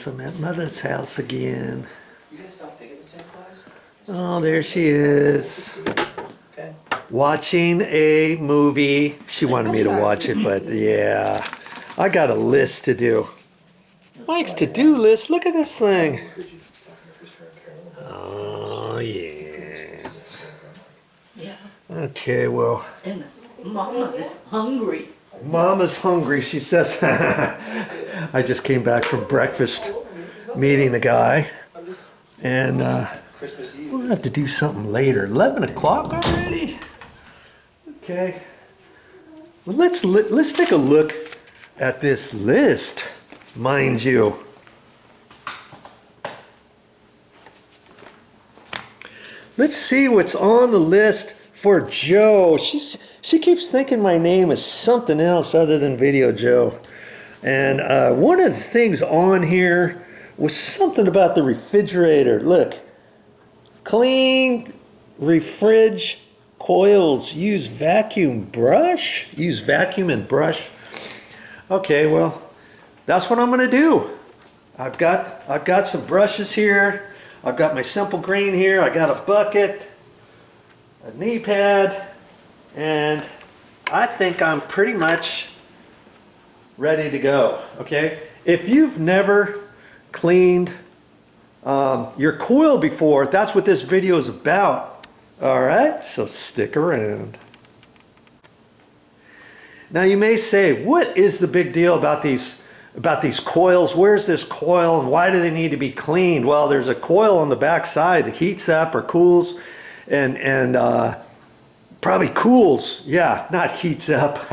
guys, I'm at Motha's house again. You guys stop thinking the same place? Oh, there she is. Okay. Watching a movie. She wanted me to watch it, but yeah. I got a list to do. Mike's to-do list. Look at this thing. Oh, yes. Yeah. Okay, well. And Mama is hungry. Mama's hungry, she says. I just came back from breakfast meeting the guy. And we'll have to do something later. 11 o'clock already? Okay. Well, let's take a look at this list, mind you. Let's see what's on the list for Joe. She keeps thinking my name is something else other than VideoJoe. And one of the things on here was something about the refrigerator. Look, clean refrig coils. Use vacuum brush. Use vacuum and brush. Okay, well, that's what I'm gonna do. I've got some brushes here. I've got my simple green here. I got a bucket, a knee pad, and I think I'm pretty much ready to go. Okay, if you've never cleaned your coil before, that's what this video is about. All right, so stick around. Now you may say, what is the big deal about these coils? Where's this coil and why do they need to be cleaned? Well, there's a coil on the back side that heats up or cools and probably cools, yeah, not heats up.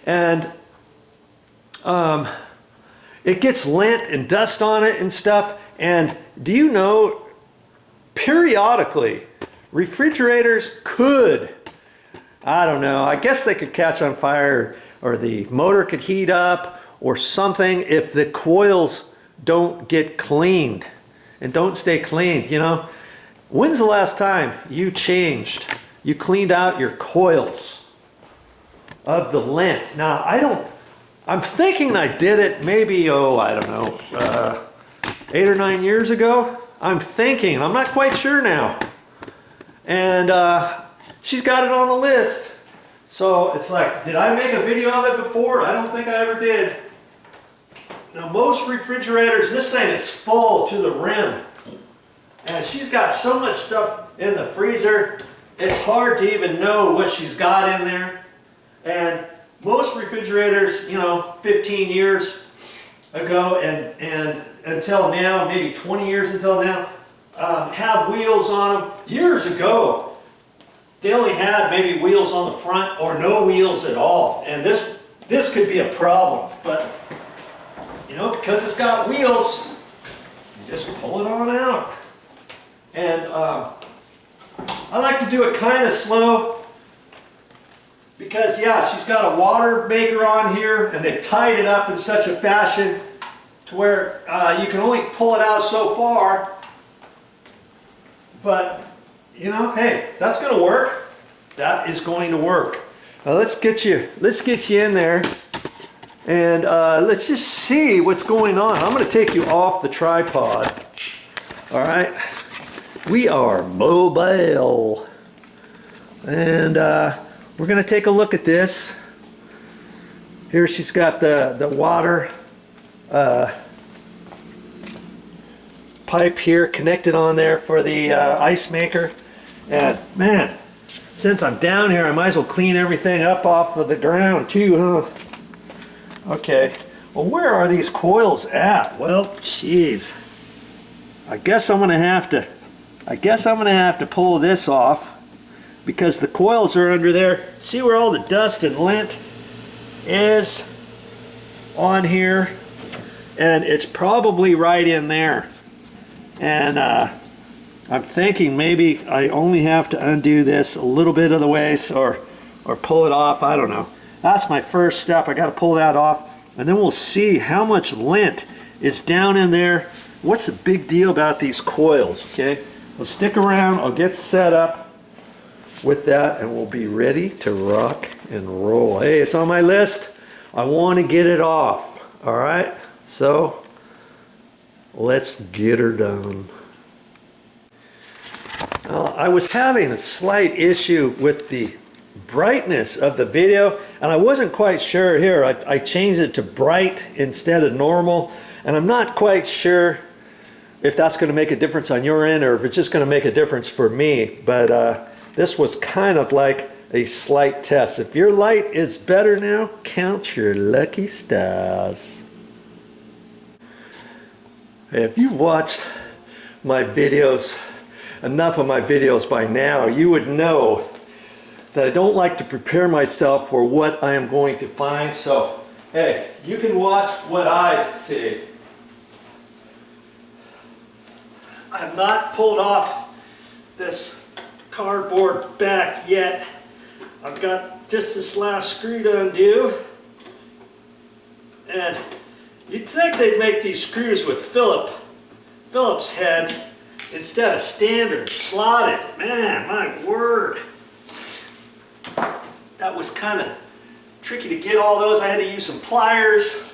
And it gets lint and dust on it and stuff. And do you know, periodically, refrigerators could, I don't know, I guess they could catch on fire or the motor could heat up or something if the coils don't get cleaned and don't stay cleaned, you know. When's the last time you cleaned out your coils of the lint? Now, I'm thinking I did it maybe, I don't know, 8 or 9 years ago. I'm thinking, I'm not quite sure now. And she's got it on the list. So it's like, did I make a video of it before? I don't think I ever did. Now most refrigerators, this thing is full to the rim. And she's got so much stuff in the freezer, it's hard to even know what she's got in there. And most refrigerators, you know, 15 years ago and until now, maybe 20 years until now, have wheels on them. Years ago, they only had maybe wheels on the front or no wheels at all. And this could be a problem, but you know, because it's got wheels, you just pull it on out. And I like to do it kind of slow because, yeah, she's got a water maker on here and they've tied it up in such a fashion to where you can only pull it out so far. But, you know, hey, that's going to work. That is going to work. Now let's get you in there and let's just see what's going on. I'm going to take you off the tripod. All right. We are mobile. And we're going to take a look at this. Here she's got the water pipe here connected on there for the ice maker. And man, since I'm down here, I might as well clean everything up off of the ground too, huh? Okay, well, where are these coils at? Well, jeez, I guess I'm gonna have to pull this off because the coils are under there. See where all the dust and lint is on here? And it's probably right in there. And I'm thinking maybe I only have to undo this a little bit of the ways or pull it off. I don't know. That's my first step. I got to pull that off. And then we'll see how much lint is down in there. What's the big deal about these coils, okay? Well, stick around. I'll get set up with that and we'll be ready to rock and roll. Hey, it's on my list. I want to get it off. All right? So let's get her done. I was having a slight issue with the brightness of the video, and I wasn't quite sure. Here, I changed it to bright instead of normal, and I'm not quite sure if that's going to make a difference on your end or if it's just going to make a difference for me. But this was kind of like a slight test. If your light is better now, count your lucky stars. If you've watched my videos, enough of my videos by now, you would know that I don't like to prepare myself for what I am going to find. So, hey, you can watch what I see. I've not pulled off this cardboard back yet. I've got just this last screw to undo. And you'd think they'd make these screws with Phillips head instead of standard slotted. Man, my word. That was kind of tricky to get all those. I had to use some pliers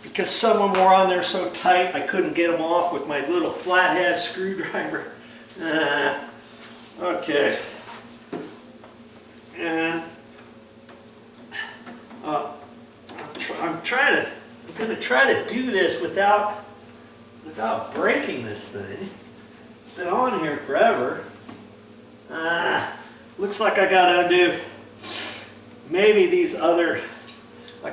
because some of them were on there so tight I couldn't get them off with my little flathead screwdriver. Okay. And I'm gonna try to do this without breaking this thing. It's been on here forever. Looks like I gotta undo maybe these a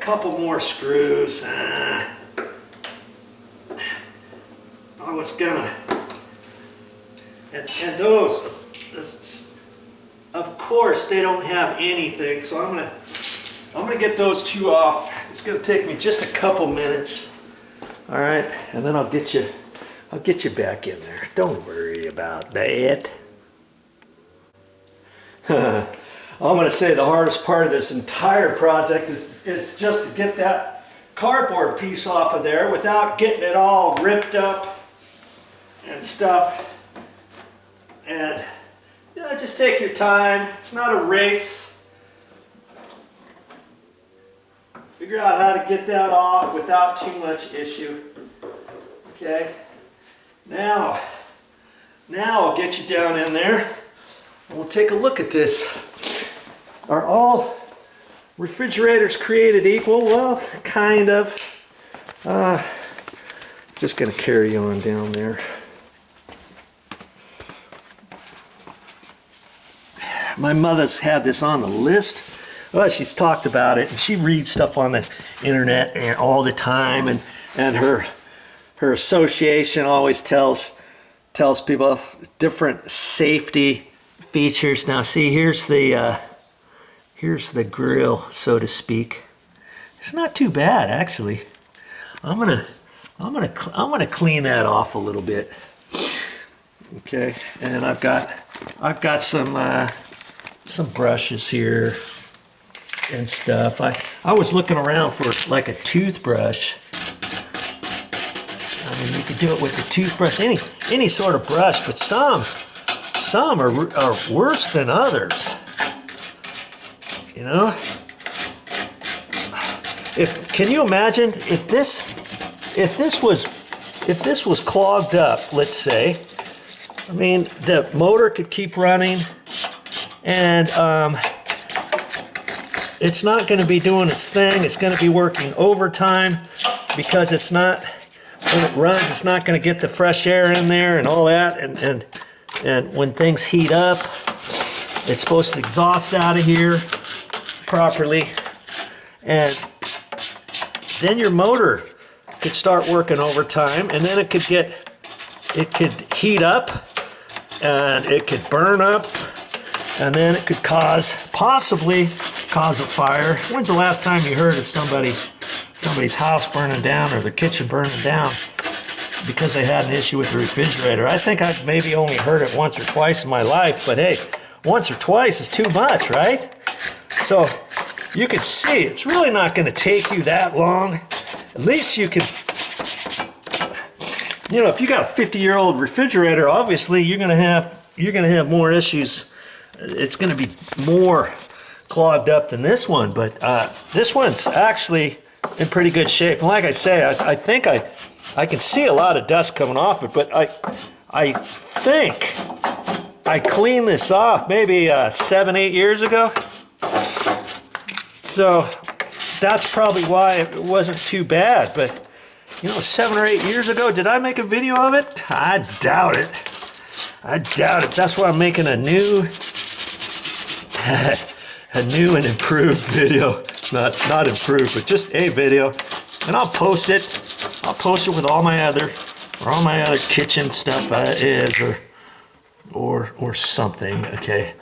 couple more screws. I was gonna, and those, of course, they don't have anything, so I'm gonna get those two off. It's gonna take me just a couple minutes. All right, and then I'll get you back in there. Don't worry about that. I'm going to say the hardest part of this entire project is just to get that cardboard piece off of there without getting it all ripped up and stuff. And you know, just take your time. It's not a race. Figure out how to get that off without too much issue. Okay. Now I'll get you down in there and we'll take a look at this. Are all refrigerators created equal? Well, kind of. Just going to carry on down there. My mother's had this on the list. Well, she's talked about it, and she reads stuff on the internet and all the time, and her association always tells people different safety features. Now, see, here's the grill, so to speak. It's not too bad, actually. I'm gonna clean that off a little bit. Okay, and I've got some brushes here and stuff. I was looking around for like a toothbrush. I mean, you could do it with a toothbrush, any sort of brush, but some are worse than others. You know, can you imagine if this was clogged up, let's say? I mean, the motor could keep running, and it's not going to be doing its thing. It's going to be working overtime because it's not, when it runs, it's not going to get the fresh air in there and all that. And when things heat up, it's supposed to exhaust out of here properly, and then your motor could start working overtime, and then it could heat up, and it could burn up, and then it could possibly cause a fire. When's the last time you heard of somebody's house burning down or their kitchen burning down because they had an issue with the refrigerator? I think I've maybe only heard it once or twice in my life, but hey, once or twice is too much, right? So you can see it's really not going to take you that long. At least you can, you know, if you got a 50-year-old refrigerator, obviously you're going to have more issues. It's going to be more clogged up than this one, but this one's actually in pretty good shape. And like I say, I think I can see a lot of dust coming off it, but I think I cleaned this off maybe 7-8 years ago. So that's probably why it wasn't too bad. But you know, 7 or 8 years ago, did I make a video of it? I doubt it. I doubt it. That's why I'm making a new and improved video. Not improved, but just a video. And I'll post it. I'll post it with all my other kitchen stuff or something. Okay.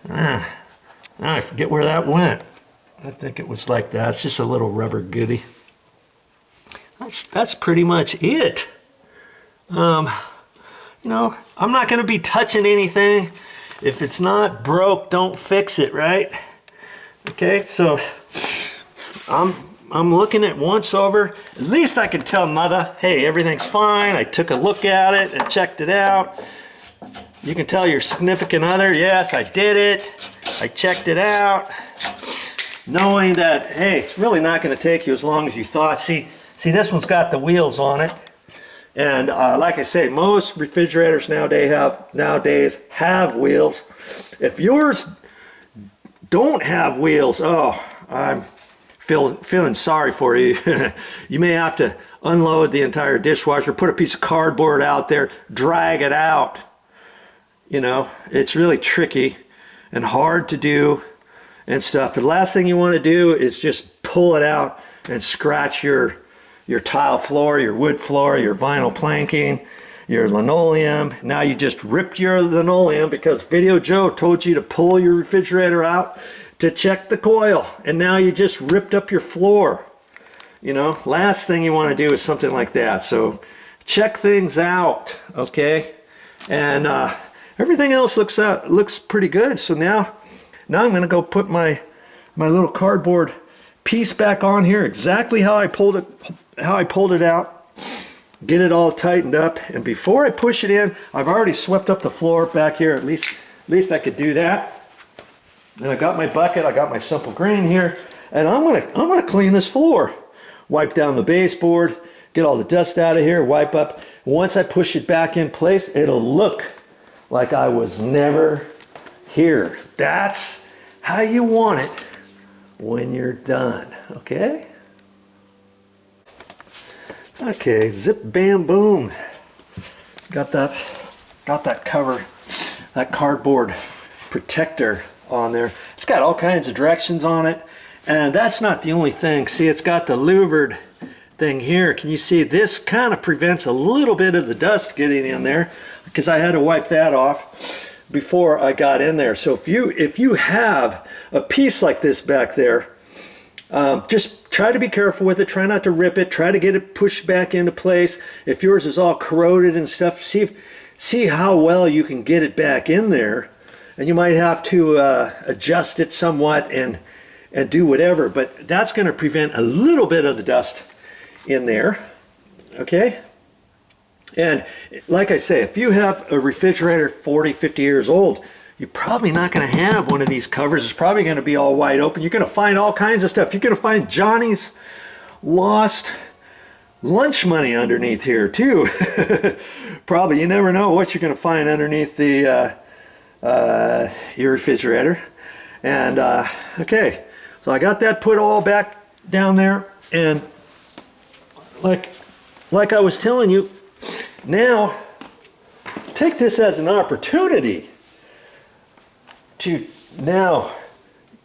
Now I forget where that went. I think it was like that. It's just a little rubber goodie. That's pretty much it. You know, I'm not going to be touching anything. If it's not broke, don't fix it, right? Okay, so I'm looking at once over. At least I can tell Motha, hey, everything's fine. I took a look at it and checked it out. You can tell your significant other, yes, I did it. I checked it out. Knowing that, hey, it's really not going to take you as long as you thought. See, this one's got the wheels on it. And like I say, most refrigerators nowadays have wheels. If yours don't have wheels, oh, I'm feeling sorry for you. You may have to unload the entire dishwasher, put a piece of cardboard out there, drag it out. You know, it's really tricky and hard to do and stuff. But the last thing you want to do is just pull it out and scratch your tile floor, your wood floor, your vinyl planking, your linoleum. Now you just ripped your linoleum because VideoJoe told you to pull your refrigerator out to check the coil. And now you just ripped up your floor. You know, last thing you want to do is something like that. So check things out, okay? And everything else looks pretty good. So now I'm going to go put my little cardboard piece back on here exactly how I pulled it out, get it all tightened up. And before I push it in, I've already swept up the floor back here. At least I could do that. And I got my bucket, I got my simple green here, and I'm gonna clean this floor. Wipe down the baseboard, get all the dust out of here, wipe up. Once I push it back in place, it'll look like I was never here. That's how you want it when you're done, okay? Okay, zip bam boom. Got that cover, that cardboard protector on there. It's got all kinds of directions on it, and that's not the only thing. See, it's got the louvered thing here. Can you see this kind of prevents a little bit of the dust getting in there because I had to wipe that off before I got in there. So if you have a piece like this back there, just try to be careful with it. Try not to rip it. Try to get it pushed back into place. If yours is all corroded and stuff, see how well you can get it back in there. And you might have to adjust it somewhat and do whatever. But that's going to prevent a little bit of the dust in there. Okay? And like I say, if you have a refrigerator 40, 50 years old, you're probably not going to have one of these covers. It's probably going to be all wide open. You're going to find all kinds of stuff. You're going to find Johnny's lost lunch money underneath here too. Probably. You never know what you're going to find underneath the your refrigerator. And okay, so I got that put all back down there, and like I was telling you, now take this as an opportunity to now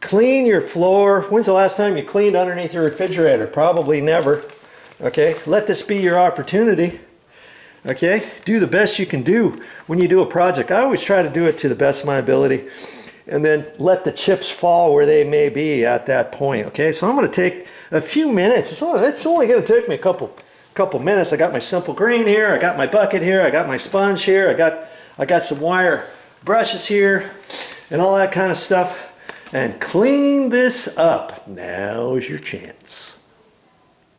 clean your floor. When's the last time you cleaned underneath your refrigerator? Probably never. Okay, let this be your opportunity. Okay, do the best you can do when you do a project. I always try to do it to the best of my ability, and then let the chips fall where they may be at that point. Okay, so I'm going to take a few minutes. It's only going to take me a couple minutes. I got my simple green here. I got my bucket here. I got my sponge here. I got some wire brushes here, and all that kind of stuff. And clean this up. Now's your chance.